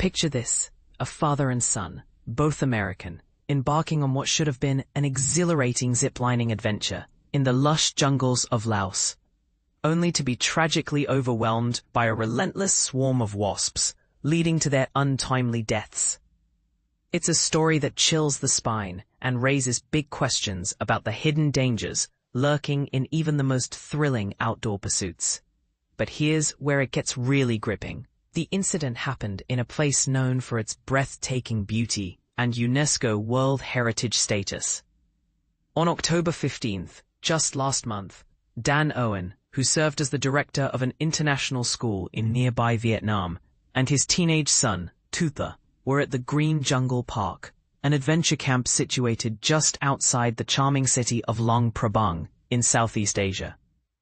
Picture this, a father and son, both American, embarking on what should have been an exhilarating ziplining adventure in the lush jungles of Laos, only to be tragically overwhelmed by a relentless swarm of wasps, leading to their untimely deaths. It's a story that chills the spine and raises big questions about the hidden dangers lurking in even the most thrilling outdoor pursuits. But here's where it gets really gripping. The incident happened in a place known for its breathtaking beauty and UNESCO World Heritage status. On October 15th, just last month, Dan Owen, who served as the director of an international school in nearby Vietnam, and his teenage son, Tutha, were at the Green Jungle Park, an adventure camp situated just outside the charming city of Luang Prabang in Southeast Asia.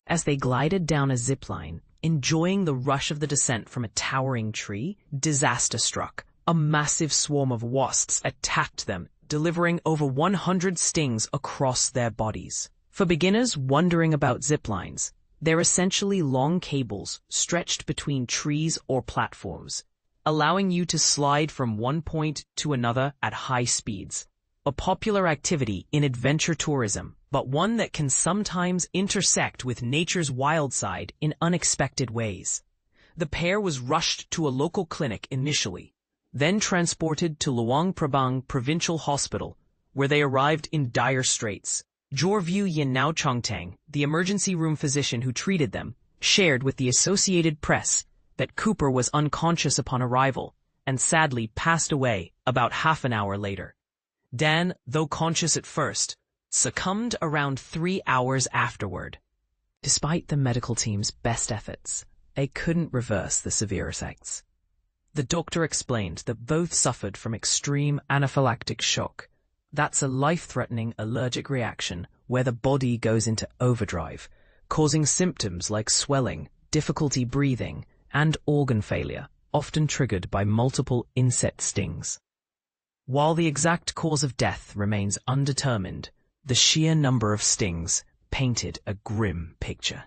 As they glided down a zipline, enjoying the rush of the descent from a towering tree, disaster struck. A massive swarm of wasps attacked them, delivering over 100 stings across their bodies. For beginners wondering about ziplines, they're essentially long cables stretched between trees or platforms, allowing you to slide from one point to another at high speeds. A popular activity in adventure tourism, but one that can sometimes intersect with nature's wild side in unexpected ways. The pair was rushed to a local clinic initially, then transported to Luang Prabang Provincial Hospital, where they arrived in dire straits. Jorview Yinao Chongtang, the emergency room physician who treated them, shared with the Associated Press that Cooper was unconscious upon arrival and sadly passed away about half an hour later. Dan, though conscious at first, succumbed around 3 hours afterward. Despite the medical team's best efforts, they couldn't reverse the severe effects. The doctor explained that both suffered from extreme anaphylactic shock. That's a life-threatening allergic reaction where the body goes into overdrive, causing symptoms like swelling, difficulty breathing, and organ failure, often triggered by multiple insect stings. While the exact cause of death remains undetermined, the sheer number of stings painted a grim picture.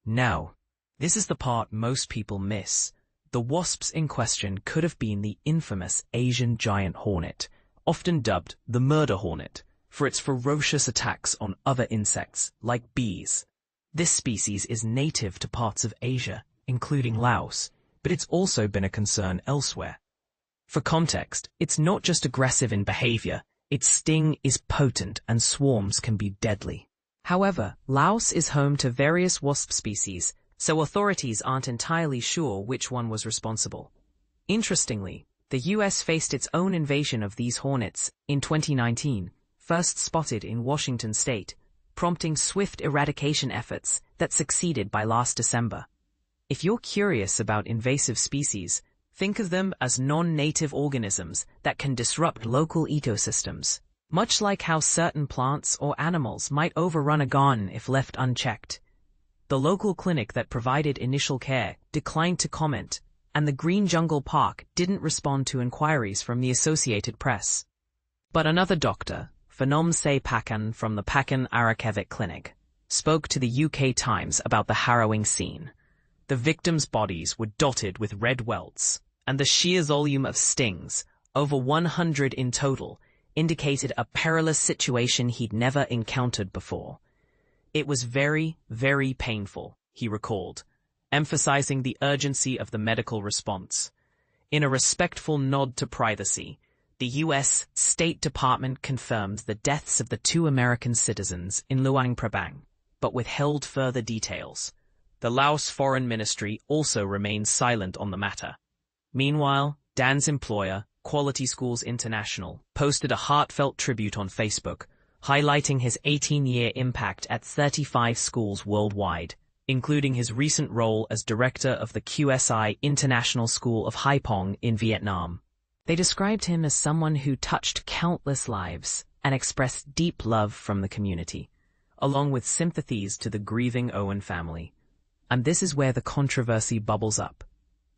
Now, this is the part most people miss. The wasps in question could have been the infamous Asian giant hornet, often dubbed the murder hornet, for its ferocious attacks on other insects, like bees. This species is native to parts of Asia, including Laos, but it's also been a concern elsewhere. For context, it's not just aggressive in behavior, its sting is potent and swarms can be deadly. However, Laos is home to various wasp species, so authorities aren't entirely sure which one was responsible. Interestingly, the US faced its own invasion of these hornets in 2019, first spotted in Washington state, prompting swift eradication efforts that succeeded by last December. If you're curious about invasive species, think of them as non-native organisms that can disrupt local ecosystems, much like how certain plants or animals might overrun a garden if left unchecked. The local clinic that provided initial care declined to comment, and the Green Jungle Park didn't respond to inquiries from the Associated Press. But another doctor, Phanom Se Pakan from the Pakan Arakevik Clinic, spoke to the UK Times about the harrowing scene. The victims' bodies were dotted with red welts, and the sheer volume of stings, over 100 in total, indicated a perilous situation he'd never encountered before. It was very, very painful, he recalled, emphasizing the urgency of the medical response. In a respectful nod to privacy, the U.S. State Department confirmed the deaths of the 2 American citizens in Luang Prabang, but withheld further details. The Laos Foreign Ministry also remained silent on the matter. Meanwhile, Dan's employer, Quality Schools International, posted a heartfelt tribute on Facebook, highlighting his 18-year impact at 35 schools worldwide, including his recent role as director of the QSI International School of Haiphong in Vietnam. They described him as someone who touched countless lives and expressed deep love from the community, along with sympathies to the grieving Owen family. And this is where the controversy bubbles up.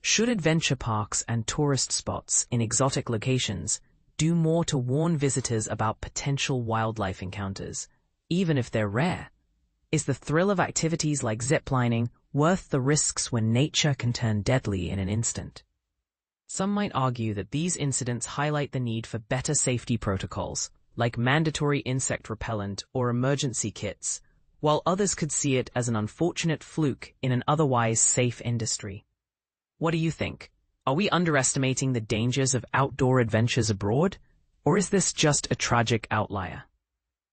Should adventure parks and tourist spots in exotic locations do more to warn visitors about potential wildlife encounters, even if they're rare? Is the thrill of activities like ziplining worth the risks when nature can turn deadly in an instant? Some might argue that these incidents highlight the need for better safety protocols, like mandatory insect repellent or emergency kits, while others could see it as an unfortunate fluke in an otherwise safe industry. What do you think? Are we underestimating the dangers of outdoor adventures abroad? Or is this just a tragic outlier?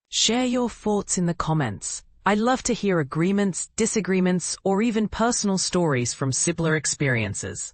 Share your thoughts in the comments. I'd love to hear agreements, disagreements, or even personal stories from similar experiences.